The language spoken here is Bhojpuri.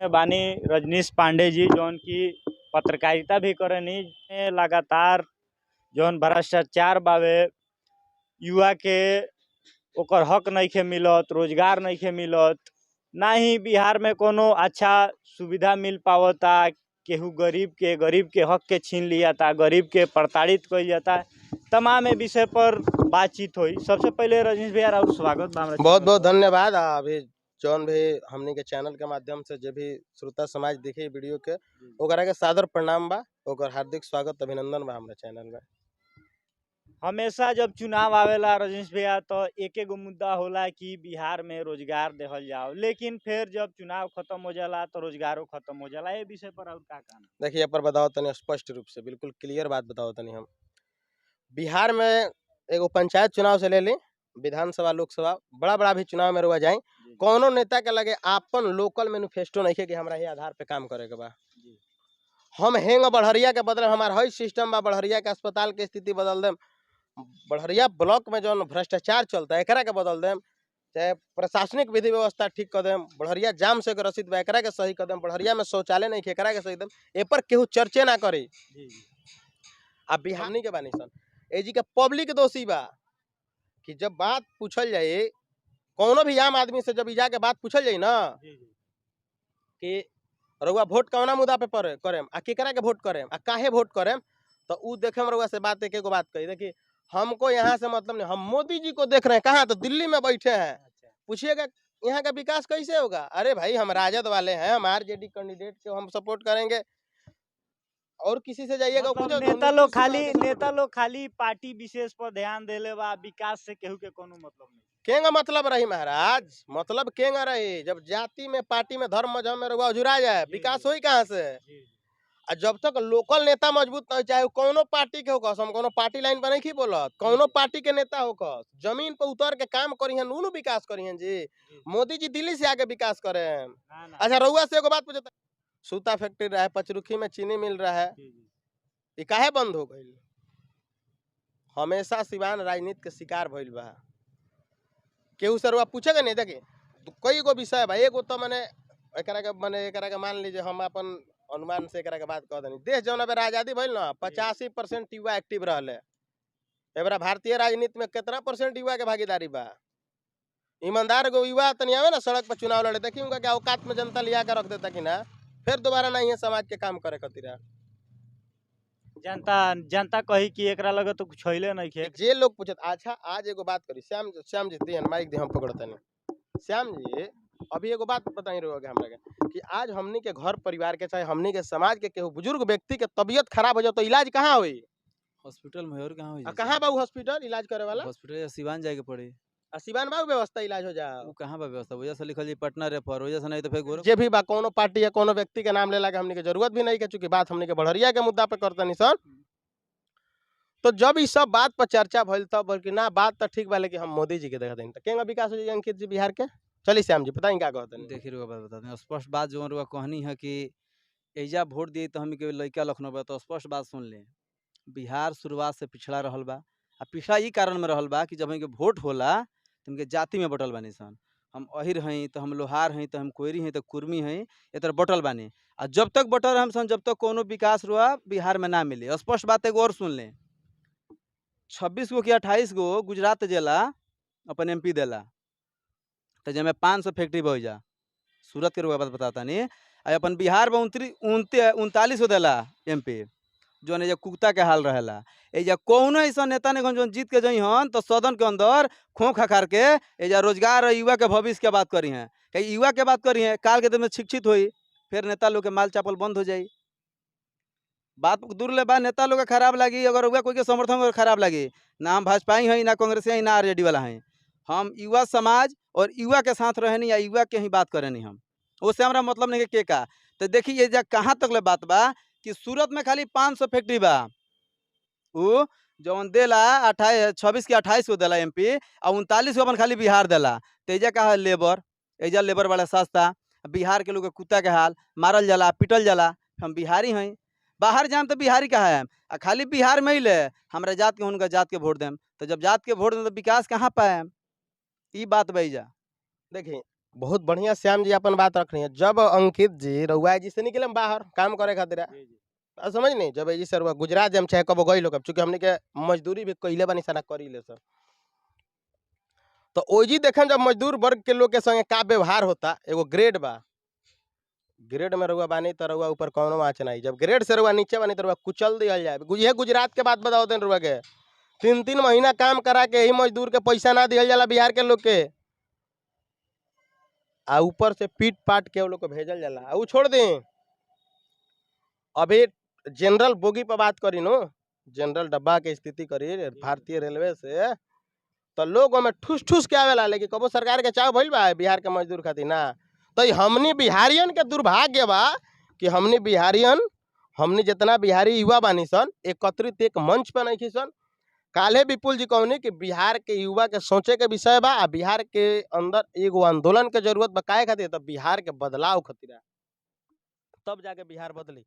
बानी रजनीश पांडे जी जौन की पत्रकारिता भी करनी लगातार जौन भ्रष्टाचार बावे युवा के ओकर हक नइखे मिलत, रोजगार नइखे मिलत, ना ही बिहार में कोनो अच्छा सुविधा मिल पावता। केहू गरीब के हक के छीन लिया था, गरीब के प्रताड़ित कइल जाता। तमाम ए विषय पर बातचीत हुई। सबसे पहले रजनीश भैया राउत स्वागत बा। बहुत बहुत धन्यवाद। अभी जौन भी हमनी के चैनल के माध्यम से जो भी श्रोता समाज देखे वीडियो के ओकरा के सादर प्रणाम बा, ओकर हार्दिक स्वागत अभिनंदन बा हमरा चैनल में। हमेशा जब चुनाव आवेला रजनीश भैया तो एक गो मुद्दा होला कि बिहार में रोजगार देहल जाओ, लेकिन फिर जब चुनाव खत्म हो जाला तो रोजगारों खत्म हो जाला। ये विषय पर और का कहना? देखिए पर बताओ तनी स्पष्ट रूप से बिल्कुल क्लियर बात बताओ तनी। हम बिहार में एगो पंचायत चुनाव से ले ली, विधानसभा लोकसभा बड़ा बड़ा भी चुनाव में रुआ जाए, कोनो नेता के लगे आपन लोकल मैनिफेस्टो नहीं है कि हमरा ये आधार पे काम करे के बा। हम हेंग बढ़हरिया के बदले हमार हई सिस्टम बा, बढ़हरिया के अस्पताल के स्थिति बदल देम, बढ़हरिया ब्लॉक में जो भ्रष्टाचार चलता है एकरा के बदल देम, चाहे प्रशासनिक विधि व्यवस्था ठीक कर देम, बढ़हरिया जाम से ग्रसित बा एकरा के सही कर देम, बढ़हरिया में शौचालय नहीं एकरा के सही देम। ए पर केहू चर्चे ना करे। अब बिहार के बानी सन एजी के पब्लिक दोषी बा कि जब बात पूछल जाए कोनो भी आम आदमी से, जब जाके बात पूछल जाए ना कि रउआ वोट कौना मुद्दा पे करेम आ केकरा के वोट करेम आ काहे वोट करेम, तो उ देखे हम रउआ से बात एक बात कही। देखिए हमको यहाँ से मतलब नहीं, हम मोदी जी को देख रहे हैं, कहाँ तो दिल्ली में बैठे हैं। पूछिएगा यहाँ का विकास कैसे होगा? अरे भाई हम राजद वाले हैं, हम आरजेडी कैंडिडेट को हम सपोर्ट करेंगे, और किसी से जाइएगा मतलब नेता लोग खाली पार्टी विशेष पर ध्यान देले बा, विकास से केहू के कोनो मतलब नहीं। केंगा मतलब रही महाराज, मतलब केंगा रही जब जाति में, पार्टी में, धर्म मजहब में रुआ जुड़ा जाए, विकास होई कहाँ से? जब तक लोकल नेता मजबूत नहीं, चाहे कोनो पार्टी के होकस, हम कोनो पार्टी लाइन पर नहीं बोलत, कोनो पार्टी के नेता होकस, जमीन पर उतर के काम करिहन, नु विकास करिहन जी। मोदी जी दिल्ली से आके विकास करे। अच्छा रउआ से एगो बात पूछता, सूता फैक्ट्री रहा है, पचरुखी में चीनी मिल रहा है, ये काहे बंद हो गई? हमेशा सिवान राजनीति के शिकार भइल बा। केहू से रुआ पूछेगा नहीं। देखिए कई गो विषय बा, एगो तो मैंने एकरा के मान लीजिए, हम अपन अनुमान से एकरा के बात कह देनी। देश जौन अब आजादी भइल ना 85% युवा एक्टिव रहले। एबरा भारतीय राजनीति में कितना परसेंट युवा के भागीदारी बा? ईमानदार गो युवा तनी आवे ना सड़क पर चुनाव लड़े, देखी उनका क्या औकात में जनता लिया के रख देता कि ना, फिर दोबारा नहीं है समाज के काम करे खातिर। जनता कही कि एकरा लगे तो कुछ होइले नहीं खे। जे लोग पूछत। अच्छा आज एगो बात करी, श्याम जी दिहन माइक दे, हम पकड़ते नहीं। श्याम जी अभी एगो बात बताई रहोगे हमरा के कि आज हमनी के घर परिवार के, चाहे हमनी के समाज के केहू बुजुर्ग व्यक्ति के तबियत खराब हो जाए तो इलाज कहाँ होई? हॉस्पिटल में। और कहाँ होई? कहाँ बा हॉस्पिटल इलाज करे वाला? हॉस्पिटल सिवान जाए के पड़ी। सिवान बा व्यवस्था इलाज हो जा? वो कहाँ बा व्यवस्था? वजह से लिखल जी पटना रेफर, वजह से नहीं तो फिर गोरखपुर। जे भी बा कोनो पार्टी या कोनो व्यक्ति के नाम लेला के हमनी के जरूरत भी नहीं के, चूंकि बात हमनी के बढ़हरिया के मुद्दा पे करते नहीं सर। तो जब इस सब बात पर चर्चा भइल तब बल्कि ना बात तो ठीक बा, लेकिन हम मोदी जी के देख दें तो केंगा विकास हो जाए अंकित जी बिहार के? चलिए श्याम जी बताएं क्या कहते हैं। देखिए रुआ बात बता दें, स्पष्ट बात जो रुआ कहनी है कि एजा वोट दिए तो हम के लड़का लखनऊ बा, तो स्पष्ट बात सुन ले। बिहार शुरुआत से पिछड़ा रहल बा, आ पिछड़ा ई कारण में रहल बा कि जब हमके वोट होला तो हमके जाति में बटल बानी सन। हम अहिर हई तो हम लोहार हई, तो हम कोयरी हई तो कुर्मी हई, ए तरह बटल बानी। आ जब तक बटल हम सन जब तक कोनो विकास रुआ बिहार में ना मिले। स्पष्ट बात एगो और सुन ले, 26 गो कि 28 गो गुजरात जिला अपन MP देला, तो जब 500 फैक्ट्री बह जा सूरत के रुआ बात बताता नहीं। अपन बिहार में 39 गो देला MP, जो एजा कुत्ता के हाल रहेला। एजा कौनो ऐसा नेता ने जो जीत के जई हन तो सदन के अंदर खो खखार के एजा रोजगार और युवा के भविष्य के बात करी हैं, युवा के बात करी हैं, काल के दिन में शिक्षित हुई, फिर नेता लोग के माल चापल बंद हो जाई। बात दूर ले बा, नेता लोग खराब लगी, अगर हुआ कोई के समर्थन खराब लगी, ना हम भाजपा ही हैं, ना कांग्रेस ही, ना RJD वाला हैं। हम युवा समाज और युवा के साथ रहे नहीं, या युवा के ही बात करें नहीं। हम उससे हमारा मतलब नहीं के का। तो देखिए ये कहाँ तक ले बात बा कि सूरत में खाली 500 फैक्ट्री बा, वो जौन देला 26 के 28 को देला MP, और 39 को अपन खाली बिहार देला। तो एजा का है लेबर, एजा लेबर वाला सस्ता, बिहार के लोग के कुत्ता के हाल, मारल जाला, पिटल जाला। हम बिहारी हैं, बाहर जाम तो बिहारी का है, आ खाली बिहार में ही ले हमारे जात के उनका जात के वोट देम, तो जब जात के वोट दें तो विकास कहाँ पाए? ई बात भैया। देखिए बहुत बढ़िया श्याम जी अपन बात रख रही है। जब अंकित जी रउआ जी से निकले बाहर काम करे खातिर, समझ नहीं, जब जी सर गुजरात जम चाहे कब गई लोग, चूंकि हमने के मजदूरी भी कइले बानी सना करी ले सर, तो ओजी देखें जब मजदूर वर्ग के लोग के संगे का व्यवहार होता, एगो ग्रेड बा, ग्रेड में रउआ बानी तो रउआ ऊपर कौनो आँच नहीं, जब ग्रेड से रउआ नीचे बानी तो रउआ कुचल दिया जाए। ये गुजरात के बात बताओ देन रउआ के 3-3 महीना काम करा के ही मजदूर के पैसा ना दिया जाला बिहार के लोग के, आ ऊपर से पीट पाट के वो लोग को भेजल जाला। आ ऊ छोड़ दी, अभी जनरल बोगी पर बात करी नो, जनरल डब्बा के स्थिति करी भारतीय रेलवे से, तो लोग में ठूस ठूस के आवेला, लेकिन कबो सरकार के चाव भइल बा बिहार के मजदूर खातिर ना। तो हमनी बिहारियन के दुर्भाग्य बा कि हमनी बिहारियन, हमनी जितना बिहारी युवा बानी सन एकत्रित एक मंच पे नहीं सन। काले विपुल जी कहनी कि बिहार के युवा के सोचे के विषय बा, बिहार के अंदर एगो आंदोलन के जरूरत बा, काहे खातिर, तो बिहार के बदलाव खातिर, तब जाके बिहार बदली।